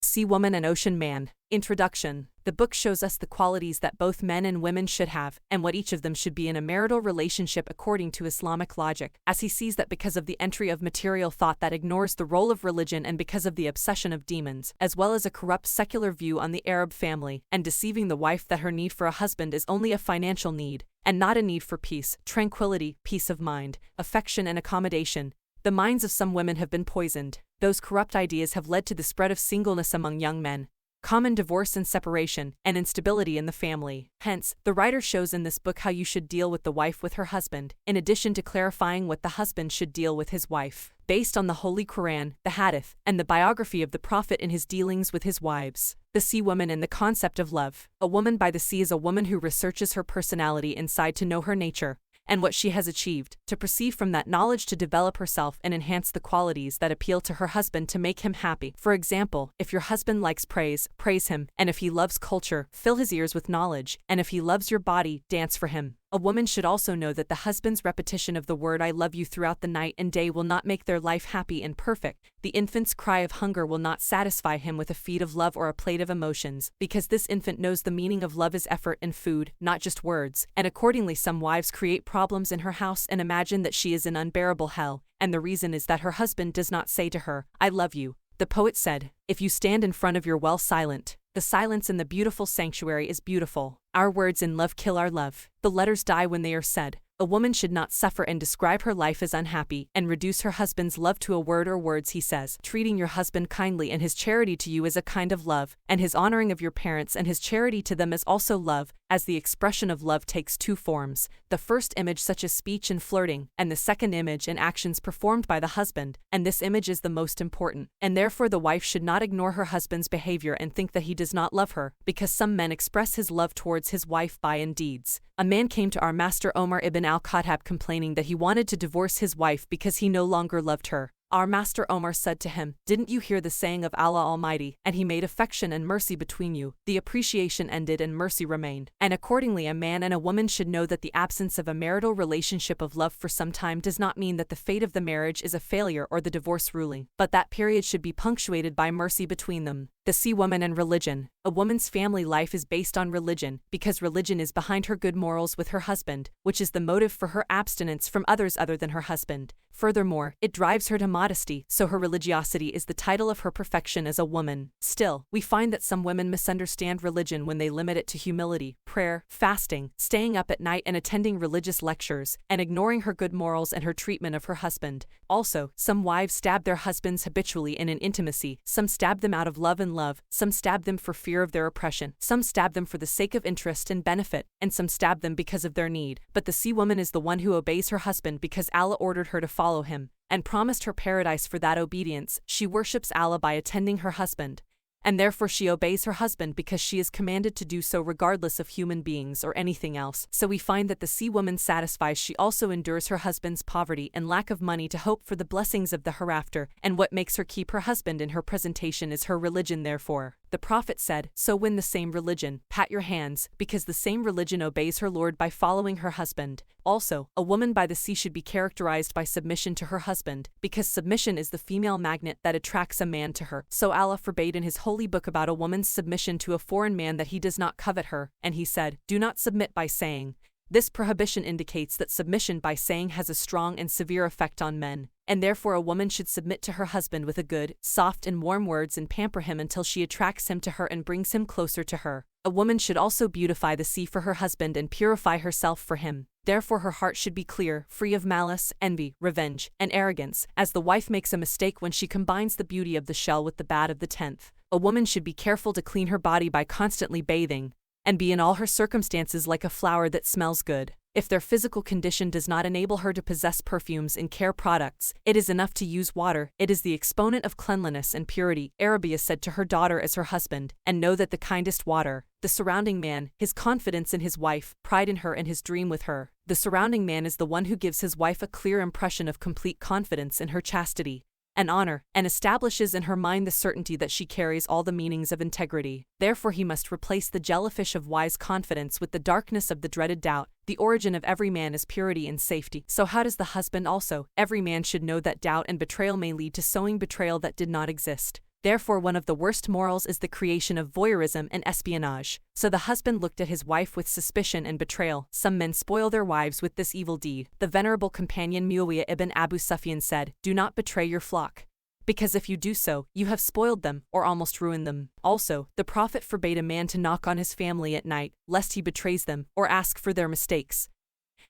Sea Woman and Ocean Man. Introduction. The book shows us the qualities that both men and women should have, and what each of them should be in a marital relationship according to Islamic logic, as he sees that because of the entry of material thought that ignores the role of religion and because of the obsession of demons, as well as a corrupt secular view on the Arab family, and deceiving the wife that her need for a husband is only a financial need, and not a need for peace, tranquility, peace of mind, affection and accommodation. The minds of some women have been poisoned. Those corrupt ideas have led to the spread of singleness among young men, common divorce and separation, and instability in the family. Hence, the writer shows in this book how you should deal with the wife with her husband, in addition to clarifying what the husband should deal with his wife, based on the Holy Quran, the Hadith, and the biography of the Prophet in his dealings with his wives. The Sea Woman and the concept of love. A woman by the sea is a woman who researches her personality inside to know her nature, and what she has achieved, to perceive from that knowledge to develop herself and enhance the qualities that appeal to her husband to make him happy. For example, if your husband likes praise, praise him, and if he loves culture, fill his ears with knowledge, and if he loves your body, dance for him. A woman should also know that the husband's repetition of the word I love you throughout the night and day will not make their life happy and perfect. The infant's cry of hunger will not satisfy him with a feed of love or a plate of emotions, because this infant knows the meaning of love is effort and food, not just words, and accordingly some wives create problems in her house and imagine that she is in unbearable hell, and the reason is that her husband does not say to her, I love you. The poet said, if you stand in front of your well silent, the silence in the beautiful sanctuary is beautiful. Our words in love kill our love. The letters die when they are said. A woman should not suffer and describe her life as unhappy, and reduce her husband's love to a word or words he says. Treating your husband kindly and his charity to you is a kind of love, and his honoring of your parents and his charity to them is also love, as the expression of love takes two forms, the first image such as speech and flirting, and the second image and actions performed by the husband, and this image is the most important, and therefore the wife should not ignore her husband's behavior and think that he does not love her, because some men express his love towards his wife by in deeds. A man came to our master Omar ibn al-Khattab complaining that he wanted to divorce his wife because he no longer loved her. Our master Omar said to him, didn't you hear the saying of Allah Almighty, and he made affection and mercy between you? The appreciation ended and mercy remained. And accordingly a man and a woman should know that the absence of a marital relationship of love for some time does not mean that the fate of the marriage is a failure or the divorce ruling, but that period should be punctuated by mercy between them. The Sea Woman and Religion. A woman's family life is based on religion, because religion is behind her good morals with her husband, which is the motive for her abstinence from others other than her husband. Furthermore, it drives her to modesty, so her religiosity is the title of her perfection as a woman. Still, we find that some women misunderstand religion when they limit it to humility, prayer, fasting, staying up at night and attending religious lectures, and ignoring her good morals and her treatment of her husband. Also, some wives stab their husbands habitually and in intimacy, some stab them out of love and love, some stab them for fear of their oppression, some stab them for the sake of interest and benefit, and some stab them because of their need. But the Sea Woman is the one who obeys her husband because Allah ordered her to follow him, and promised her paradise for that obedience. She worships Allah by attending her husband, and therefore she obeys her husband because she is commanded to do so regardless of human beings or anything else. So we find that the Sea Woman satisfies, she also endures her husband's poverty and lack of money to hope for the blessings of the hereafter, and what makes her keep her husband in her presentation is her religion. Therefore, the Prophet said, so win the same religion, pat your hands, because the same religion obeys her Lord by following her husband. Also, a woman by the sea should be characterized by submission to her husband, because submission is the female magnet that attracts a man to her. So Allah forbade in his holy book about a woman's submission to a foreign man that he does not covet her, and he said, do not submit by saying. This prohibition indicates that submission by saying has a strong and severe effect on men, and therefore a woman should submit to her husband with a good, soft and warm words and pamper him until she attracts him to her and brings him closer to her. A woman should also beautify the sea for her husband and purify herself for him. Therefore her heart should be clear, free of malice, envy, revenge, and arrogance, as the wife makes a mistake when she combines the beauty of the shell with the bad of the tenth. A woman should be careful to clean her body by constantly bathing, and be in all her circumstances like a flower that smells good. If their physical condition does not enable her to possess perfumes and care products, it is enough to use water. It is the exponent of cleanliness and purity. Arabia said to her daughter as her husband, and know that the kindest water, the surrounding man, his confidence in his wife, pride in her and his dream with her. The surrounding man is the one who gives his wife a clear impression of complete confidence in her chastity and honor, and establishes in her mind the certainty that she carries all the meanings of integrity. Therefore he must replace the jellyfish of wise confidence with the darkness of the dreaded doubt. The origin of every man is purity and safety. So how does the husband also? Every man should know that doubt and betrayal may lead to sowing betrayal that did not exist. Therefore, one of the worst morals is the creation of voyeurism and espionage. So the husband looked at his wife with suspicion and betrayal. Some men spoil their wives with this evil deed. The venerable companion Muawiyah ibn Abu Sufyan said, "Do not betray your flock, because if you do so, you have spoiled them or almost ruined them." Also, the Prophet forbade a man to knock on his family at night, lest he betrays them or ask for their mistakes.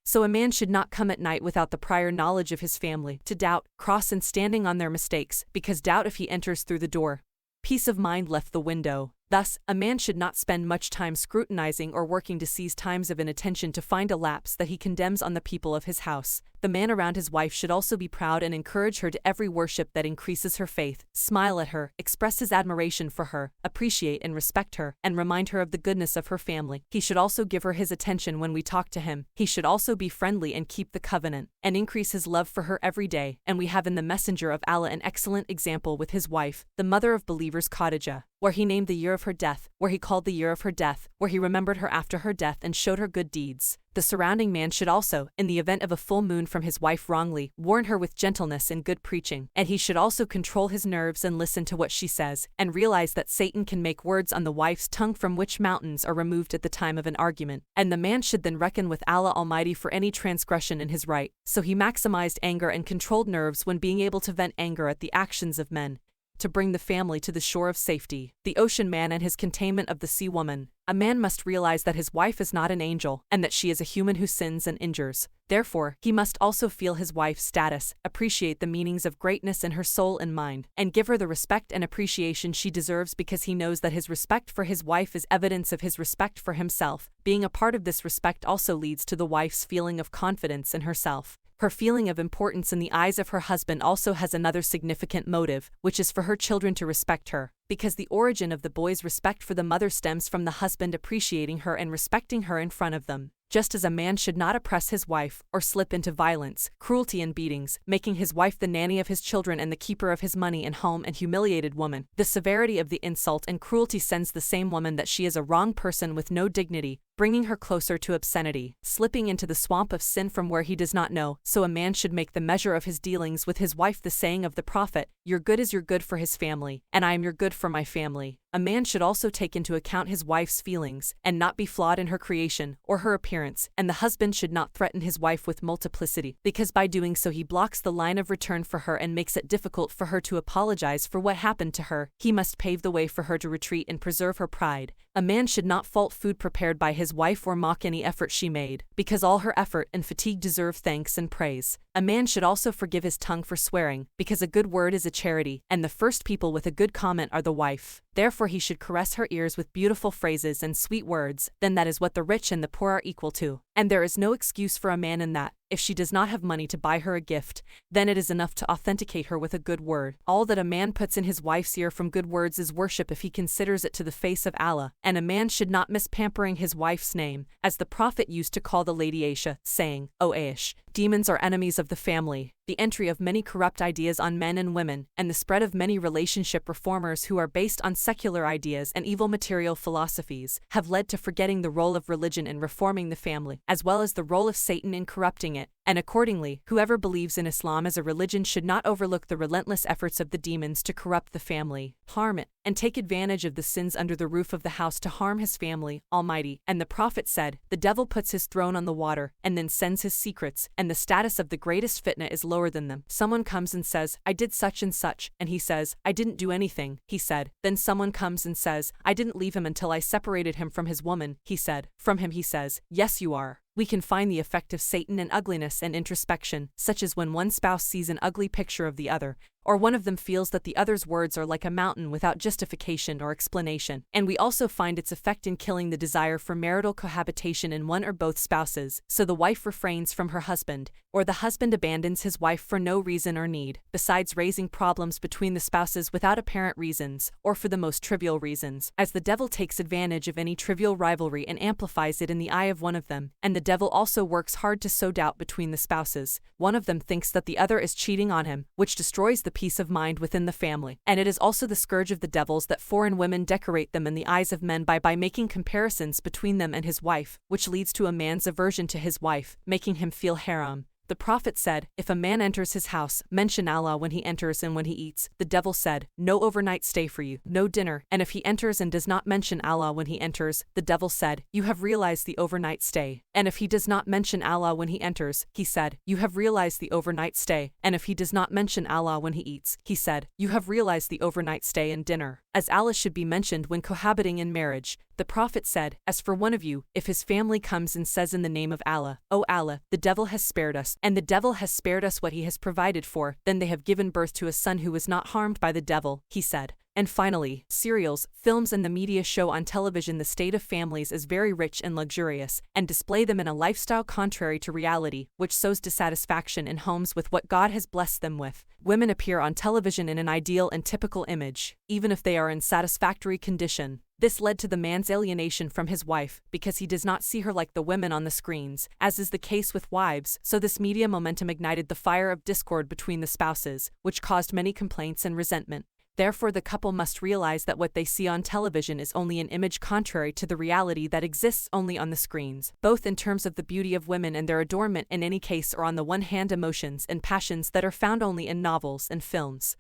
So a man should not come at night without the prior knowledge of his family, to doubt, cross and standing on their mistakes, because doubt if he enters through the door, peace of mind left the window. Thus, a man should not spend much time scrutinizing or working to seize times of inattention to find a lapse that he condemns on the people of his house. The man around his wife should also be proud and encourage her to every worship that increases her faith, smile at her, express his admiration for her, appreciate and respect her, and remind her of the goodness of her family. He should also give her his attention when we talk to him. He should also be friendly and keep the covenant, and increase his love for her every day. And we have in the Messenger of Allah an excellent example with his wife, the mother of believers Khadijah, where he named the year of her death, where he called the year of her death, where he remembered her after her death and showed her good deeds. The surrounding man should also, in the event of a full moon from his wife wrongly, warn her with gentleness and good preaching, and he should also control his nerves and listen to what she says, and realize that Satan can make words on the wife's tongue from which mountains are removed at the time of an argument, and the man should then reckon with Allah Almighty for any transgression in his right. So he maximized anger and controlled nerves when being able to vent anger at the actions of men, to bring the family to the shore of safety. The ocean man and his containment of the sea woman. A man must realize that his wife is not an angel, and that she is a human who sins and injures. Therefore, he must also feel his wife's status, appreciate the meanings of greatness in her soul and mind, and give her the respect and appreciation she deserves, because he knows that his respect for his wife is evidence of his respect for himself. Being a part of this respect also leads to the wife's feeling of confidence in herself. Her feeling of importance in the eyes of her husband also has another significant motive, which is for her children to respect her, because the origin of the boy's respect for the mother stems from the husband appreciating her and respecting her in front of them. Just as a man should not oppress his wife, or slip into violence, cruelty and beatings, making his wife the nanny of his children and the keeper of his money and home and humiliated woman, the severity of the insult and cruelty sends the same woman that she is a wrong person with no dignity, bringing her closer to obscenity, slipping into the swamp of sin from where he does not know. So a man should make the measure of his dealings with his wife the saying of the Prophet, "Your good is your good for his family, and I am your good for my family." A man should also take into account his wife's feelings, and not be flawed in her creation or her appearance, and the husband should not threaten his wife with multiplicity, because by doing so he blocks the line of return for her and makes it difficult for her to apologize for what happened to her. He must pave the way for her to retreat and preserve her pride. A man should not fault food prepared by his wife or mock any effort she made, because all her effort and fatigue deserve thanks and praise. A man should also forgive his tongue for swearing, because a good word is a charity, and the first people with a good comment are the wife. Therefore he should caress her ears with beautiful phrases and sweet words. Then that is what the rich and the poor are equal to. And there is no excuse for a man in that. If she does not have money to buy her a gift, then it is enough to authenticate her with a good word. All that a man puts in his wife's ear from good words is worship if he considers it to the face of Allah, and a man should not miss pampering his wife's name, as the Prophet used to call the lady Aisha, saying, "O Aish, demons are enemies of the family." The entry of many corrupt ideas on men and women, and the spread of many relationship reformers who are based on secular ideas and evil material philosophies, have led to forgetting the role of religion in reforming the family, as well as the role of Satan in corrupting it, and accordingly, whoever believes in Islam as a religion should not overlook the relentless efforts of the demons to corrupt the family, harm it, and take advantage of the sins under the roof of the house to harm his family, Almighty. And the Prophet said, "The devil puts his throne on the water, and then sends his secrets, and the status of the greatest fitna is lower than them." Someone comes and says, "I did such and such," and he says, "I didn't do anything," he said. Then someone comes and says, "I didn't leave him until I separated him from his woman," he said. From him he says, "Yes you are." We can find the effect of Satan in ugliness and introspection, such as when one spouse sees an ugly picture of the other, or one of them feels that the other's words are like a mountain without justification or explanation. And we also find its effect in killing the desire for marital cohabitation in one or both spouses, so the wife refrains from her husband, or the husband abandons his wife for no reason or need, besides raising problems between the spouses without apparent reasons, or for the most trivial reasons, as the devil takes advantage of any trivial rivalry and amplifies it in the eye of one of them, and the devil also works hard to sow doubt between the spouses. One of them thinks that the other is cheating on him, which destroys the peace of mind within the family. And it is also the scourge of the devils that foreign women decorate them in the eyes of men by making comparisons between them and his wife, which leads to a man's aversion to his wife, making him feel haram. The prophet said, if a man enters his house, mention Allah when he enters and when he eats. The devil said, no overnight stay for you, no dinner. And if he enters and does not mention Allah when he enters, the devil said, you have realized the overnight stay. And if he does not mention Allah when he enters, he said, you have realized the overnight stay. And if he does not mention Allah when he eats, he said, you have realized the overnight stay and dinner. As Allah should be mentioned when cohabiting in marriage, the prophet said, as for one of you, if his family comes and says in the name of Allah, O Allah, the devil has spared us, and the devil has spared us what he has provided for, then they have given birth to a son who was not harmed by the devil, he said. And finally, serials, films and the media show on television the state of families as very rich and luxurious, and display them in a lifestyle contrary to reality, which sows dissatisfaction in homes with what God has blessed them with. Women appear on television in an ideal and typical image, even if they are in satisfactory condition. This led to the man's alienation from his wife, because he does not see her like the women on the screens, as is the case with wives, so this media momentum ignited the fire of discord between the spouses, which caused many complaints and resentment. Therefore, the couple must realize that what they see on television is only an image contrary to the reality that exists only on the screens, both in terms of the beauty of women and their adornment in any case, or on the one hand emotions and passions that are found only in novels and films.